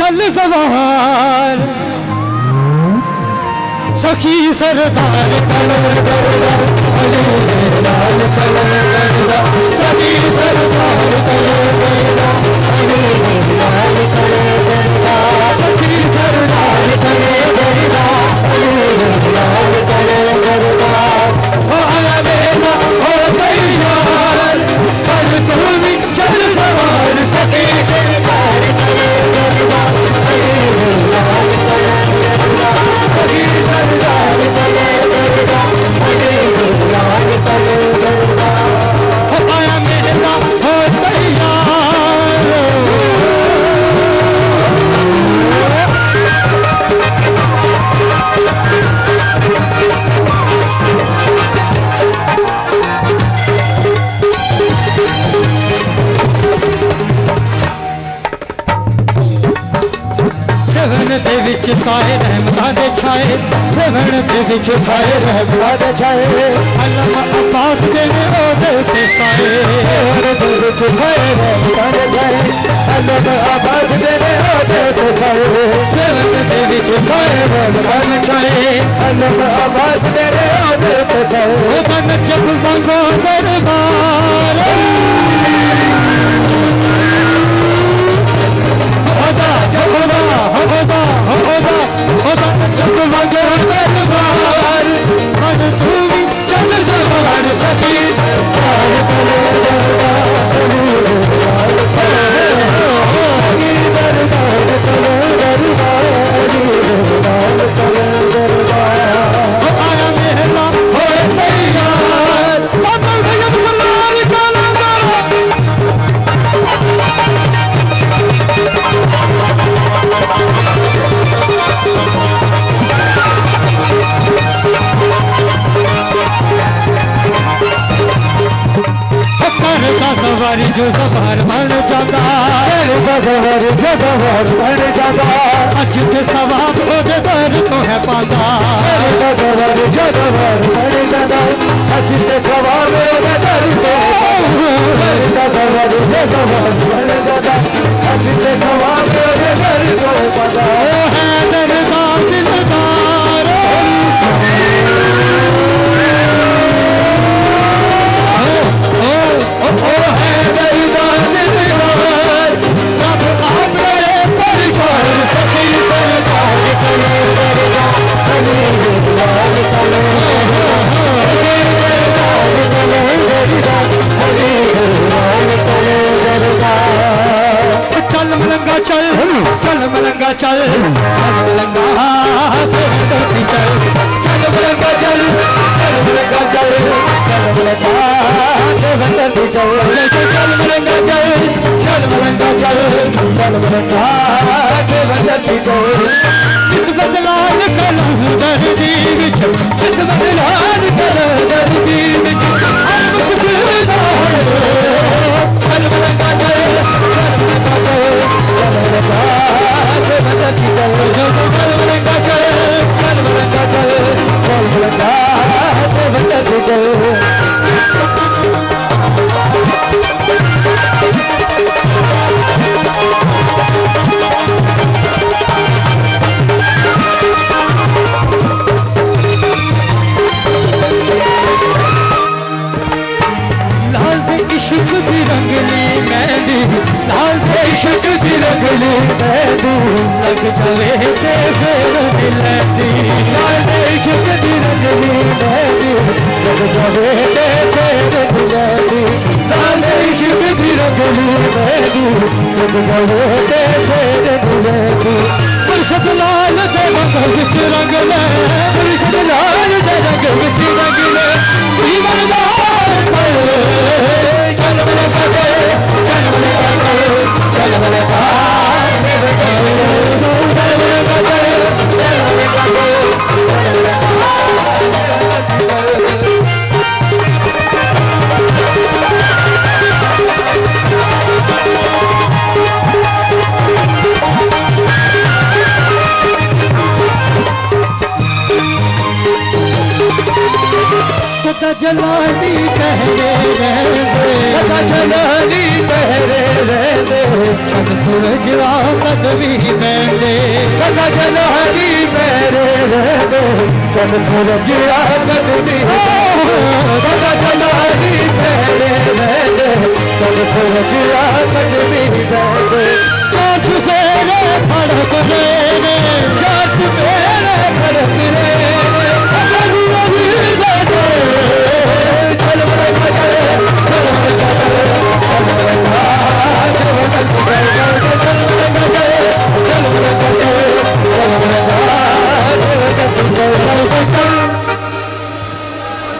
चल सवार सखी सरदार लाल चल सखी सरदार लाल सखी सरदार हो आया बेटा हो तैयार कल तू भी चल सवार सखी सरदार आया मेरा हो तैयार सेवन दे विच साए रहमतां दे छाए सेवन दे विच साए रहमतां दे छाए अल्लाह अब्बास दे ने ओदे ते साए सेवन दे विच साए रहमतां दे छाए अल्लाह अब्बास दे ने ओदे ते साए सेवन दे विच साए रहमतां दे छाए अल्लाह अब्बास दे ने ओदे ते साए ओ तन जब वांगो दरबार होदा जगदा होदा होदा होदा जग वांगे दरबार मन तू भी चल सवार सखी आया मेहला हो तैयार करता सवारी जो सवार बन जाता करता सवारी जो सवार बन जाता अज के सवाब ओदे दर तो है पाता करता सवारी जो सवार बन जाता अज के सवाब ओदे दर तो करता सवारी जो सवार बन जाता अज के सवाब ओदे दर तो पाता ओ है दरदार दिलदार ओ है दरदार दिलदार रब आपने परिचार सखी सरदार चल मलंगा चल चल मलंगा चल मलंगा से करती चल चल मलंगा चल चल मलंगा चल चल मलंगा से करती चल चल मलंगा चल चल मलंगा चल चल मलंगा से करती चल इस बदलाव कलम दर्दी विच इस बदलाव कलम दर्दी विच हर मुश्किल दा चल मलंगा चल इश्क दी रंगली मेहंदी लाल दे इश्क दी रंगली मेहंदी लग जावे ते फिर मिलदी लाल दे इश्क दी रंगली मेहंदी लग जावे ते फिर मिलदी लाल दे इश्क दी रंगली मेहंदी लग जावे ते फिर मिलदी मुर्शद लाल दे रंग विच रंग ले मुर्शद लाल दे रंग विच रंग ले जीवन दा चल मेरे साथे चल मेरे साथे चल मेरे साथे चल मेरे साथे चल मेरे साथे सदा जलाली पहरे रहते सदा जलाली पहरे रहते छन सूरज आकद भी मेरे कदा चल हरी मेरे चल सूरज आकद भी कदा चल हरी मेरे चल सूरज आकद भी